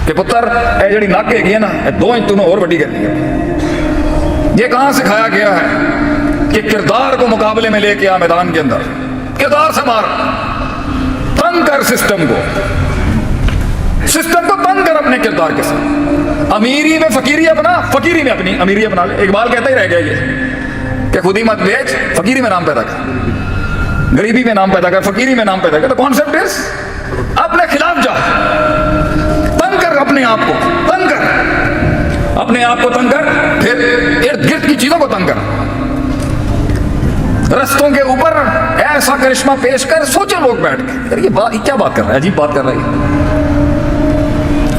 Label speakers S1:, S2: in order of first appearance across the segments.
S1: कि पुत्र ये जी नक हैगी है ना 2 इंच तूने और वड्डी करनी है। ये कहां सिखाया गया है कि किरदार को मुकाबले में लेके आ मैदान के अंदर, किरदार से मार, तंग कर सिस्टम को तंग कर अपने किरदार के साथ। अमीरी में फकीरी अपना, फकीरी में अपनी अमीरी अपना ले। इकबाल कहता ही रह गया ये कि खुद ही मत बेच, फकीरी में नाम पैदा कर, गरीबी में नाम पैदा कर, फकीरी में नाम पैदा कर। तो कॉन्सेप्ट इज अपने खिलाफ जा, तंग कर अपने आप को, तंग कर अपने आप को, तंग कर, फिर इर्द गिर्द की चीजों को तंग कर, रस्तों के ऊपर ऐसा करिश्मा पेश कर। सोचो लोग बैठ के, ये बात क्या बात कर रहा है, अजीब बात कर रहा है।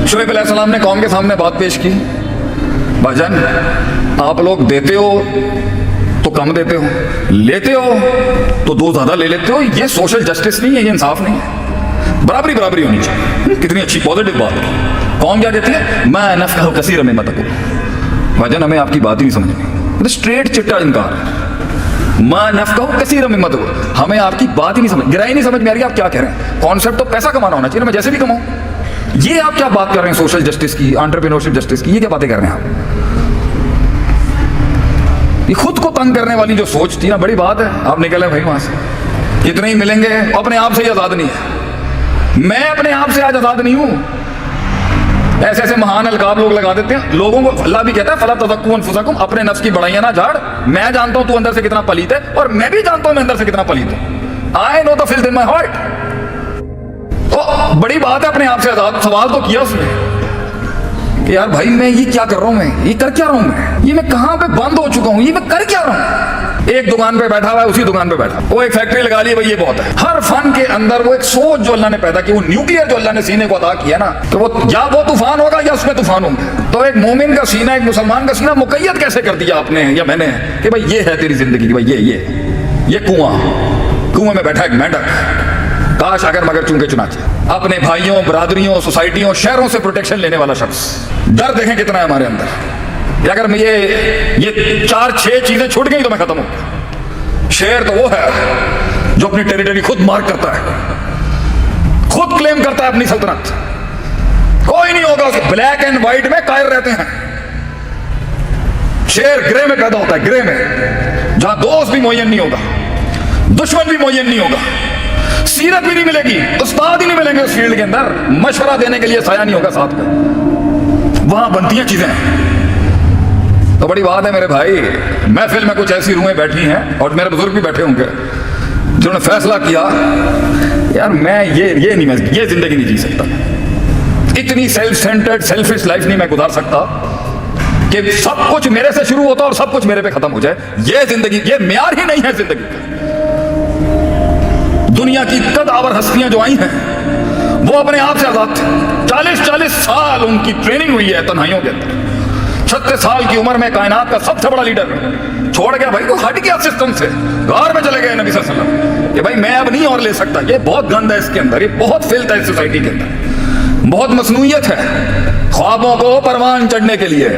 S1: शुएब अलैहिस्सलाम ने कौम के सामने बात पेश की, भाईजान आप लोग देते हो तो कम देते हो, लेते हो तो 2 ज्यादा ले लेते हो। ये सोशल जस्टिस नहीं है, ये इंसाफ नहीं है। बराबरी बराबरी होनी चाहिए। कितनी अच्छी पॉजिटिव बात है। कौन क्या कहती है, मैं नफ़क़ह कसीर में मत करूं। भाईजान हमें आपकी बात ही नहीं समझ में, तो स्ट्रेट चिट्टा इनकार है। मैं नफ़क़ह कसीर में मत करूं, हमें आपकी बात ही नहीं समझ, गिराई नहीं समझ में आ रही आप क्या कह रहे हैं। कॉन्सेप्ट तो पैसा कमाना होना चाहिए ना, मैं जैसे भी कमाऊं। ये आप क्या बात कर रहे हैं सोशल जस्टिस की, एंटरप्रेन्योरशिप जस्टिस की, ये क्या बातें कर रहे हैं आप। ये खुद को तंग करने वाली जो सोच थी ना, बड़ी बात है। आप निकले भाई वहां से, कितने ही मिलेंगे, अपने आप से ही आजाद नहीं है। मैं अपने आप से आज आजाद नहीं हूं। ऐसे ऐसे महान अलकाब लोग लगा देते हैं लोगों को। अल्लाह भी कहता है फला तज़क्कू अनफुसकुम, अपने नफ्स की बड़ाइयां ना झाड़। मैं जानता हूं तू अंदर से कितना पलीत है, और मैं भी जानता हूं मैं अंदर से कितना पलीत हूं। I know the filth in my heart. तो बड़ी बात है अपने आप से आजाद। सवाल तो किया उसने कि यार भाई मैं ये क्या कर रहा हूं, मैं ये कर क्या रहा हूं, मैं ये मैं कहां पे बंद हो चुका हूं, ये मैं कर क्या रहा हूं। एक दुकान पे बैठा हुआ है, उसी दुकान पे बैठा, वो एक फैक्ट्री लगा ली, भाई ये बहुत है। हर फन के अंदर वो एक सोच जो अल्लाह ने पैदा की, वो न्यूक्लियर जो अल्लाह ने सीने को अता किया ना, कि वो या वो तूफान होगा या उसमें तूफान होंगे। तो एक मोमिन का सीना, एक मुसलमान का सीना मुकय्यद कैसे कर दिया आपने या मैंने कि भाई ये है तेरी जिंदगी की, भाई ये कुआं में बैठा एक मेंढक, काश अगर मगर चूंके चुनाचे, अपने भाइयों, बरादरियों, सोसाइटियों, शहरों से प्रोटेक्शन लेने वाला शख्स। डर देखें कितना है हमारे अंदर। अगर मैं ये 4-6 चीजें छूट गई तो मैं खत्म हूं। शेर तो वो है जो अपनी टेरिटरी खुद मार्क करता है, खुद क्लेम करता है अपनी सल्तनत। कोई नहीं होगा उसे। ब्लैक एंड व्हाइट में कायर रहते हैं। शेर ग्रे में पैदा होता है, ग्रे में, जहां दोस्त भी मुय्यन नहीं होगा, दुश्मन भी मुय्यन नहीं होगा, सीरत भी नहीं मिलेगी, उस्ताद ही नहीं मिलेंगे उस फील्ड के अंदर, मशवरा देने के लिए साया नहीं होगा साथ में। वहां बनती हैं चीजें। तो बड़ी बात है मेरे भाई, महफिल में कुछ ऐसी रूहें बैठी हैं, और मेरे बुजुर्ग भी बैठे होंगे, जिन्होंने फैसला किया यार मैं ये जिंदगी नहीं जी सकता। इतनी सेल्फ सेंटर्ड, सेल्फिश लाइफ नहीं मैं गुजार सकता कि सब कुछ मेरे से शुरू होता और सब कुछ मेरे पे खत्म हो जाए। ये जिंदगी, ये म्यार ही नहीं है जिंदगी का। दुनिया की कदावर हस्तियां जो आई हैं वो अपने आप से आजाद थे। 40-40 साल उनकी ट्रेनिंग हुई है तन्हाइयों के अंदर। 36 साल की उम्र में कायनात का सबसे बड़ा लीडर छोड़ गया भाई, वो हट गया सिस्टम से, घर में चले गए नबी सल्लल्लाहु अलैहि वसल्लम कि भाई मैं अब नहीं और ले सकता, ये बहुत गंद है इसके अंदर, ये बहुत फिल्थ है इस सोसाइटी के अंदर, बहुत मसनूइयत है। ख्वाबों को परवान चढ़ने के लिए,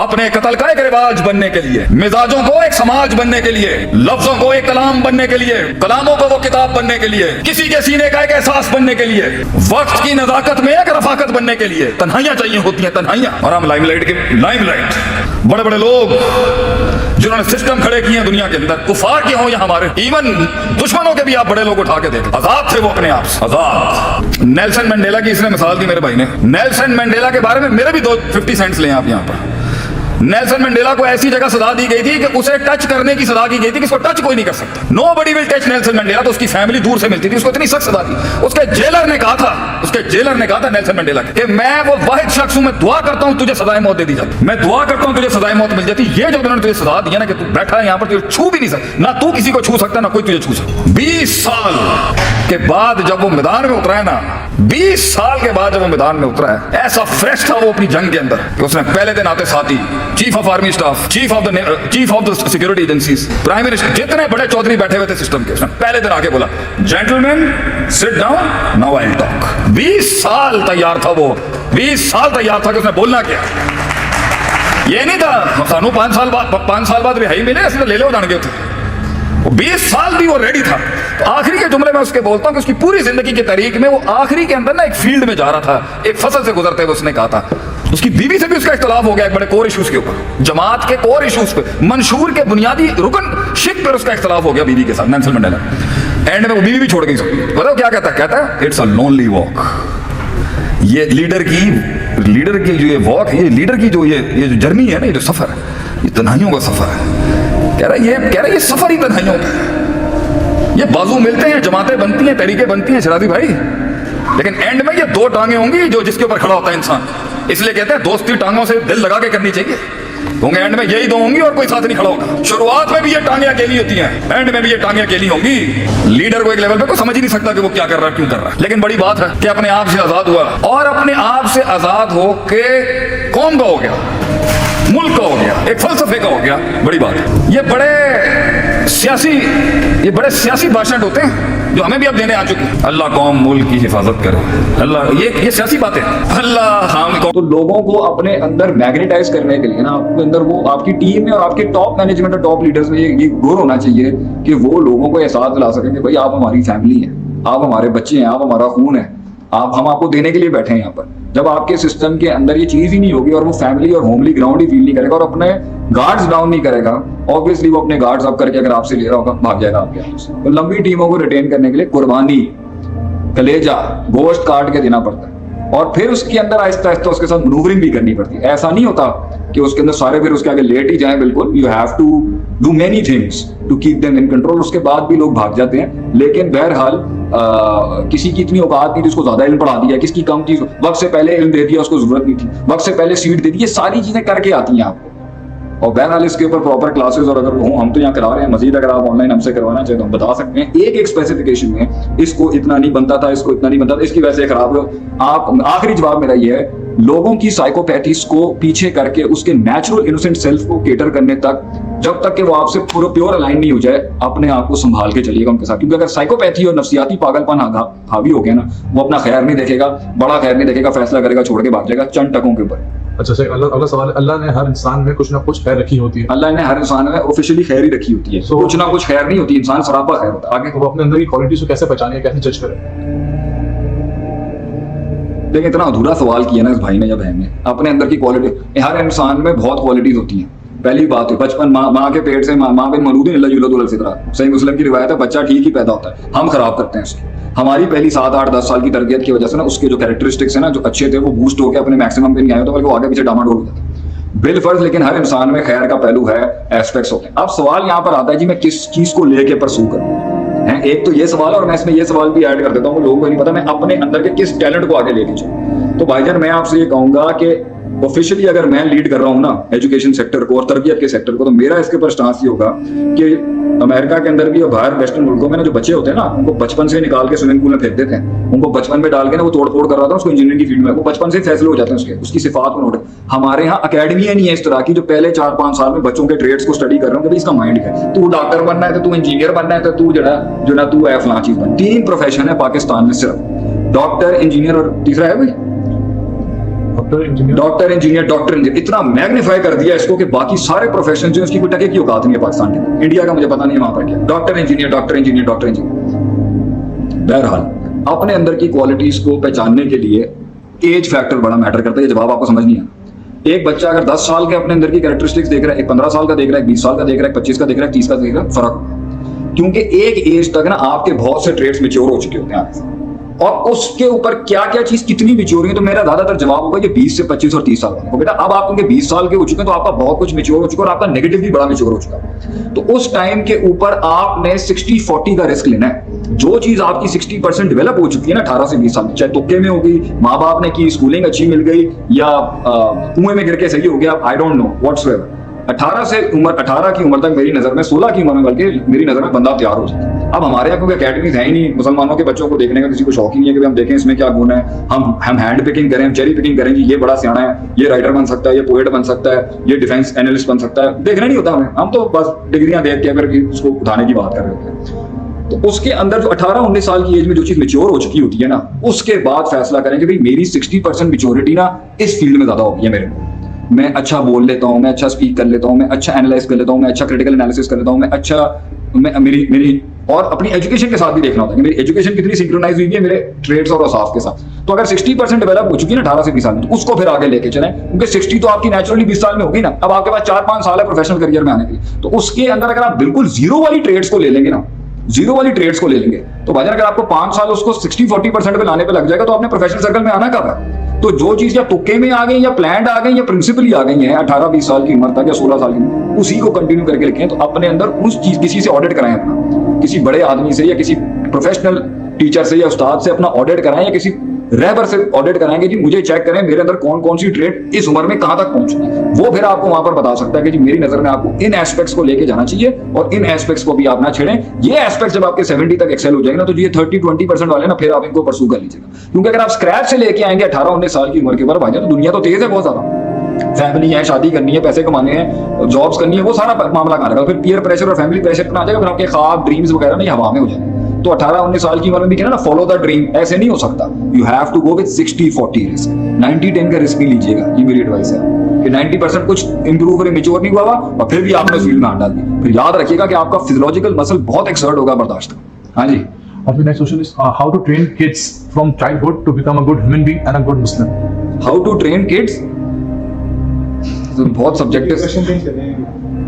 S1: अपने कत्ल का एक रिवाज बनने के लिए, मिजाजों को एक समाज बनने के लिए, लफ्जों को एक कलाम बनने के लिए, कलामों को वो किताब बनने के लिए, किसी के सीने का एक एहसास बनने के लिए, वक्त की नजाकत में एक रफाकत बनने के लिए तन्हाइयां चाहिए होती हैं, तन्हाइयां। और हम लाइमलाइट बड़े बड़े लोग जिन्होंने सिस्टम खड़े किए हैं दुनिया के अंदर, कुफार के हों या हमारे, इवन दुश्मनों के भी आप बड़े लोग उठा के देखें, आजाद थे वो अपने आप से, आजाद। नेल्सन मंडेला की इसने मिसाल दी मेरे भाई ने। नेल्सन मंडेला के बारे में मेरे भी 50 सेंट्स लें आप यहाँ पर। नेल्सन मंडेला को ऐसी जगह सजा दी गई थी कि उसे टच करने की सजा की गई थी कि इसको टच कोई नहीं कर सकता। Nobody will touch Nelson Mandela. तो उसकी फैमिली दूर से मिलती थी, उसको इतनी सख्त सजा दी। उसके जेलर ने कहा था नेल्सन मंडेला कि मैं वो वाहिद शख्स हूं, मैं दुआ करता हूं तुझे सजाए मौत दे दी जाती, मैं दुआ करता हूं तुझे सजाए मौत मिल जाती। ये जो उन्होंने तुझे सजा दी है ना कि तू बैठा है यहाँ पर, तुझे छू भी नहीं सकता, ना तू किसी को छू सकता, ना कोई तुझे छू सकता। 20 साल के बाद जब वो मैदान में उतरा है ना, 20 साल के बाद जब वो मैदान में उतरा है, ऐसा फ्रेश था वो अपनी जंग के अंदर कि उसने पहले दिन आते साथ ही chief of army staff, chief of the security agencies, prime minister, जितने बड़े चौधरी बैठे हुए थे सिस्टम के, उसने पहले दिन आके बोला gentleman sit down now I will talk. 20 साल तैयार था वो, 20 साल तैयार था कि उसने बोलना क्या। ये नहीं था सानू 5 साल बाद रिहाई मिले, असं ले लो जान गए थे। 20 साल भी वो रेडी था। तो आखिरी के जुमले में उसके बोलता हूँ कि उसकी पूरी जिंदगी की तारीख में वो आखिरी के अंदर ना एक फील्ड में जा रहा था, एक फसल से गुजरते हुए उसने कहा था, उसकी बीवी से भी उसका इख्तलाफ हो गया एक बड़े कोर इश्यूज के ऊपर, जमात के कोर इश्यूज पे, मंशूर के बुनियादी रुकन शिक पर उसका इख्तलाफ हो गया बीवी के साथ, नेल्सन मंडेला। एंड में वो बीवी भी छोड़ गई। बताओ क्या कहता है, इट्स अ लोनली वॉक। ये लीडर की जो ये वॉक है, ये लीडर की जो ये जो जर्नी है ना, ये जो सफर है, ये तन्हाइयों का सफर है। कह रहा है ये सफर ही तन्हाइयों का है। ये बाजू मिलते हैं, जमातें बनती हैं, तरीके बनती हैं शराबी भाई, लेकिन एंड में ये दो टांगे होंगी जो जिसके ऊपर खड़ा होता है इंसान। इसलिए कहते हैं दोस्ती टांगों से दिल लगा के करनी चाहिए, क्योंकि एंड में यही दो होंगी और कोई साथ नहीं खड़ा होगा। शुरुआत में भी ये टांगे अकेली होती हैं, एंड में भी ये टांगे अकेली होंगी। लीडर को एक लेवल पे कोई समझ ही नहीं सकता कि वो क्या कर रहा है, क्यों कर रहा है। लेकिन बड़ी बात है कि अपने आप से आजाद हुआ, और अपने आप से आजाद होके कौम का हो गया, मुल्क का हो गया, एक फलसफे का हो गया। बड़ी बात है। ये बड़े सियासी भाषण होते हैं जो हमें भी अब देने आ चुके हैं। अल्लाह कौम मुल्क की हिफाजत करे, अल्लाह, ये सियासी बातें, अल्लाह हम को।
S2: तो लोगों को अपने अंदर मैग्नेटाइज करने के लिए ना, आपके अंदर वो आपकी टीम में और आपके टॉप मैनेजमेंट और टॉप लीडर्स में ये गौर होना चाहिए कि वो लोगों को एहसास दिला सकें कि भाई आप हमारी फैमिली हैं, आप हमारे बच्चे हैं, आप हमारा खून है, हम आपको देने के लिए बैठे हैं यहाँ पर। जब आपके सिस्टम के अंदर ये चीज ही नहीं होगी और वो फैमिली और होमली ग्राउंड ही फील नहीं करेगा और अपने गार्ड्स डाउन नहीं करेगा, ऑब्वियसली वो अपने गार्ड्स अप करके अगर आपसे ले रहा होगा भाग जाएगा आपके यहाँ से। तो लंबी टीमों को रिटेन करने के लिए कुर्बानी, कलेजा, गोश्त काट के देना पड़ता है, और फिर उसके अंदर आहिस्ता आहिस्ता उसके साथ मैनूवरिंग भी करनी पड़ती है। ऐसा नहीं होता कि उसके अंदर सारे फिर उसके आगे लेट ही जाए, बिल्कुल। You have to do many things to keep them in control. उसके बाद भी लोग भाग जाते हैं, लेकिन बहरहाल किसी की इतनी औकात नहीं थी, उसको ज्यादा इल्म पढ़ा दिया, किसकी कम थी, वक्त से पहले इल्म दे दिया, उसको जरूरत नहीं थी, वक्त से पहले सीट दे दी। ये सारी चीजें करके आती हैं आपको, और बहरहाल इसके ऊपर प्रॉपर क्लासेस, और अगर हम तो यहाँ करा रहे हैं, मजीद अगर आप ऑनलाइन हमसे करवाना चाहे तो हम बता सकते हैं। एक स्पेसिफिकेशन में इसको इतना नहीं बनता था, इसको इतना नहीं बनता था, इसकी वजह से खराब हो। आप आखिरी जवाब मेरा ये है, लोगों की साइकोपैथीज को पीछे करके उसके नेचुरल इनोसेंट सेल्फ को केटर करने तक, जब तक कि वो आपसे पूरा प्योर अलाइन नहीं हो जाए, अपने आप को संभाल के चलिएगा उनके साथ। क्योंकि अगर साइकोपैथी और नफसियाती पागलपन हावी हो गया ना, वो अपना खैर नहीं देखेगा, बड़ा खैर नहीं देखेगा, फैसला करेगा, छोड़ के भाग जाएगा चंद टकों के ऊपर।
S3: अच्छा सर, अगला सवाल, अल्लाह ने हर इंसान में कुछ ना कुछ खैर रखी होती है।
S2: अल्लाह ने हर इंसान में ऑफिशियली खैर ही रखी होती है, कुछ ना कुछ खैर नहीं होती, इंसान सरापा खैर होता है।
S3: आगे वो अपने अंदर की क्वालिटीज को कैसे पहचाने, कैसे जज करें?
S2: देखिए, इतना अधूरा सवाल किया ना इस भाई ने या बहन ने। अपने अंदर की क्वालिटी, हर इंसान में बहुत क्वालिटीज होती हैं। पहली बात है, बचपन माँ के पेट से, माँ बिन मौलूद इल्ला युलदुल फितरा, सही मुस्लिम की रिवायत है, बच्चा ठीक ही पैदा होता है, हम खराब करते हैं उसकी। हमारी पहली 7, 8, 10 साल की तरबियत की वजह से ना, उसके जो कैरेक्टरिस्टिक्स है ना, जो अच्छे थे, वो बूस्ट होकर अपने मैक्सिमम पे नहीं आए, तो बल्कि वो आगे पीछे डामाडोल हो जाता है। बिलफर्ज, लेकिन हर इंसान में खैर का पहलू है, एस्पेक्ट्स होते हैं। अब सवाल यहाँ पर आता है जी, मैं किस चीज को लेके परसू करूँ? एक तो ये सवाल, और मैं इसमें ये सवाल भी ऐड कर देता हूँ, लोगों को नहीं पता मैं अपने अंदर के किस टैलेंट को आगे लेके चलूं। तो भाईजान, मैं आपसे ये कहूंगा कि ऑफिशियली अगर मैं लीड कर रहा हूँ ना एजुकेशन सेक्टर को और तरबियत के सेक्टर को, तो मेरा इसके ऊपर स्टांस ये होगा कि अमेरिका के अंदर भी और बाहर वेस्टर्न मुल्कों में ना, जो बच्चे होते हैं ना, उनको बचपन से निकाल के स्विमिंग पूल में फेंक देते हैं, उनको बचपन में डाल के ना वो तोड़ फोड़ कर रहा था, उसको इंजीनियरिंग की फील्ड में, वो बचपन से फैसले हो जाते हैं उसकी सिफात को नोट। हमारे यहाँ अकेडमियां नहीं है इस तरह की, जो पहले 4-5 साल में बच्चों के ट्रेड्स को स्टडी कर रहे हो कि इसका माइंड है, तू डॉक्टर बनना है, तो तू इंजीनियर बनना है, तो तू जो ना तू है फलां चीज बन। 3 प्रोफेशन है पाकिस्तान में सिर्फ, डॉक्टर, इंजीनियर और तीसरा है भाई डॉक्टर इंजीनियर। इतना मैग्नीफाई कर दिया इसको कि बाकी सारे प्रोफेशन जो इसकी कोई टके की औकात नहीं है पाकिस्तान के। इंडिया का मुझे पता नहीं है वहां पर क्या, डॉक्टर इंजीनियर। बहरहाल, अपने अंदर की क्वालिटीज को पहचानने के लिए एज फैक्टर बड़ा मैटर करता है। ये जवाब आपको समझ नहीं आया। एक बच्चा अगर 10 साल के अपने अंदर की कैरेक्टरिस्टिक्स देख रहा है, एक 15 साल का देख रहा है, 20 साल का देख रहा है, 25 का देख रहा है, 30 का देख रहा है, फर्क। क्योंकि एक एज तक ना आपके बहुत से ट्रेड्स मैच्योर हो चुके होते हैं, और उसके ऊपर क्या क्या चीज कितनी मैच्योर है, तो मेरा ज्यादातर जवाब होगा ये 20 से 25 और 30 साल का। बेटा, अब आप क्योंकि 20 साल के हो चुके हैं, तो आपका बहुत कुछ मैच्योर हो चुका है और आपका नेगेटिव भी बड़ा मैच्योर हो चुका है। तो उस टाइम के ऊपर आपने 60-40 का रिस्क लेना है। जो चीज आपकी 60% डेवलप हो चुकी है ना 18 से 20 साल में, चाहे तुक्के में होगी, माँ बाप ने की, स्कूलिंग अच्छी मिल गई, या कुएं में गिर के सही हो गया, आई डोंट नो व्हाट्सएवर। 18 की उम्र तक मेरी नजर में, 16 की उम्र में बल्कि मेरी नजर में बंदा तैयार हो जाता है। अब हमारे यहाँ क्योंकि अकेडमीज है ही नहीं, मुसलमानों के बच्चों को देखने का किसी को शौक ही नहीं है कि हम देखें इसमें क्या गुण है, हम हैंड पिकिंग करें, हम चेरी पिकिंग करें कि ये बड़ा सियाना है, ये राइटर बन सकता है, ये पोएट बन सकता है, ये डिफेंस एनालिस्ट बन सकता है, देखना नहीं होता हमें। हम तो बस डिग्रियां देख के फिर उसको उठाने की बात कर रहे होते हैं। तो उसके अंदर जो 18-19 साल की एज में जो चीज मैच्योर हो चुकी होती है ना, उसके बाद फैसला करें कि भाई मेरी 60% मैच्योरिटी ना इस फील्ड में ज्यादा होगी है मेरे को। मैं अच्छा बोल लेता हूँ, मैं अच्छा स्पीक कर लेता हूँ, मैं अच्छा एनालाइज कर लेता हूँ, मैं अच्छा क्रिटिकल एनालिसिस कर लेता हूँ, मैं अच्छा मेरी मेरी और अपनी एजुकेशन के साथ भी देखना होता है कि मेरी एजुकेशन कितनी सिंक्रोनाइज हुई है मेरे ट्रेड्स और औसाफ के साथ। तो अगर 60% डेवलप हो चुकी है ना 18 से 20 साल में, तो उसको फिर आगे लेके चलें, क्योंकि 60 तो आपकी नेचुरली 20 साल में होगी ना। अब आपके पास 4-5 साल है प्रोफेशनल करियर में आने के लिए, तो उसके अंदर अगर आप बिल्कुल जीरो वाली ट्रेड्स को ले लेंगे ना, जीरो वाली ट्रेड्स को ले लेंगे, तो भाईजान अगर आपको 5 साल उसको 60-40% पे लाने पे लग जाएगा, तो आपने प्रोफेशनल सर्कल में आना कब है? तो जो चीज या तुक्के में आ गई या प्लान्ड आ गई या प्रिंसिपली आ गई है 18-20 साल की उम्र तक या 16 साल की उम्र, उसी को कंटिन्यू करके लिखें। तो अपने अंदर उस चीज किसी से ऑडिट कराएं, अपना किसी बड़े आदमी से या किसी प्रोफेशनल टीचर से या उस्ताद से अपना ऑडिट कराएं, या किसी रहबर से ऑडिट कराएंगे जी मुझे चेक करें मेरे अंदर कौन कौन सी ट्रेड इस उम्र में कहां तक पहुंच रही है। वो फिर आपको वहां पर बता सकता है कि जी मेरी नजर में आपको इन एस्पेक्ट्स को लेके जाना चाहिए और इन एस्पेक्ट्स को भी आप ना छेड़ें। ये एस्पेक्ट जब आपके 70 तक एक्सेल हो जाएंगे ना, तो ये 30-20% वाले ना फिर आप इनको परसू कर लीजिएगा। क्योंकि अगर आप स्क्रैच से लेके आएंगे 18-19 साल की उम्र के ऊपर भाईजान, तो दुनिया तो तेज है बहुत ज्यादा, फैमिली है, शादी करनी है, पैसे कमाने हैं, जॉब्स करनी है, वो सारा मामला कहां रहेगा। फिर पीयर प्रेशर और फैमिली प्रेशर आ जाएगा, फिर आपके ख्वाब ड्रीम्स वगैरह नहीं हवा में हो जाएंगे। तो 18-19 साल की उम्र में भी कहना ना फॉलो द ड्रीम, ऐसे नहीं हो सकता। You have to go with 60-40 risk, 90-10 का रिस्क भी लीजिएगा, ये मेरी एडवाइस है कि 90% कुछ इंप्रूव और मेच्योर नहीं हुआ और फिर भी आपने फील्ड में हाथ डाल दी। फिर याद रखिएगा कि आपका फिजियोलॉजिकल मसल बहुत एक्सर्ट होगा बर्दाश्त। हाँ जी।
S3: The next question is how to train kids from childhood to become a good human being and a good Muslim.
S2: How to train kids, बहुत सब्जेक्टिव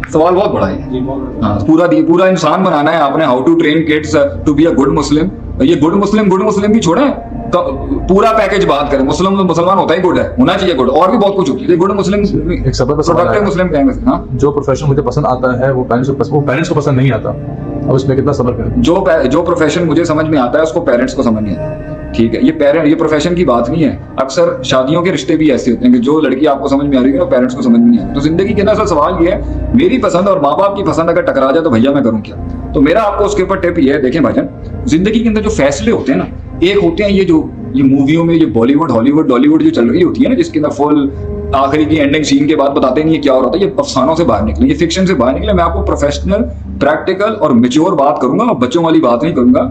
S2: सवाल, बहुत बड़ा है। हाँ, पूरा इंसान बनाना है आपने। How to train kids to be a good Muslim. ये गुड मुस्लिम भी छोड़े, तो पूरा पैकेज बात करें। मुसलमान होता ही गुड है, होना चाहिए गुड, और भी बहुत कुछ होती है। गुड मुस्लिम
S3: एक सवाल
S2: प्रोडक्टिव मुस्लिम कहेंगे। हाँ,
S3: जो प्रोफेशन मुझे पसंद आता है वो पेरेंट्स को पसंद नहीं आता, अब इसमें कितना सब्र करें?
S2: जो प्रोफेशन मुझे समझ में आता है उसको पेरेंट्स को समझ नहीं आता। ठीक है, ये प्रोफेशन की बात नहीं है। अक्सर शादियों के रिश्ते भी ऐसे होते हैं कि जो लड़की आपको समझ में आ रही है वो पेरेंट्स को समझ में नहीं आती। तो जिंदगी के अंदर असल सवाल ये है, मेरी पसंद और माँ बाप की पसंद अगर टकरा जाए तो भैया मैं करूँ क्या? तो मेरा आपको उसके ऊपर टिप ये है, देखें भाईजान, जिंदगी के अंदर जो फैसले होते हैं ना, एक होते हैं ये मूवियों में, ये बॉलीवुड हॉलीवुड डॉलीवुड जो चल रही होती है ना, जिसके अंदर फुल आखिरी की एंडिंग सीन के बाद बताते नहीं है क्या हो रहा था, ये अफसानों से बाहर निकले, ये फिक्शन से बाहर निकले। मैं आपको प्रोफेशनल, प्रैक्टिकल और मैच्योर बात करूंगा, मैं बच्चों वाली बात नहीं करूंगा।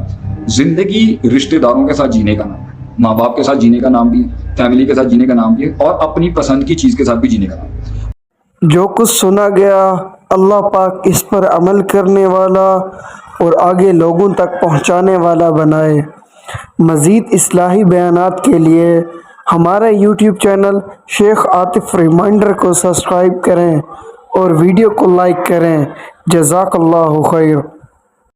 S2: जिंदगी रिश्तेदारों के साथ जीने का नाम, माँ बाप के साथ जीने का नाम भी, फैमिली के साथ जीने का नाम भी है, और अपनी पसंद की चीज के साथ भी जीने का नाम।
S4: जो कुछ सुना गया अल्लाह पाक इस पर अमल करने वाला और आगे लोगों तक पहुंचाने वाला बनाए। मज़ीद इस्लाही बयानात के लिए हमारा YouTube channel Sheikh Atif reminder को सब्सक्राइब करें और वीडियो को लाइक करें। जज़ाकल्लाहु खैर।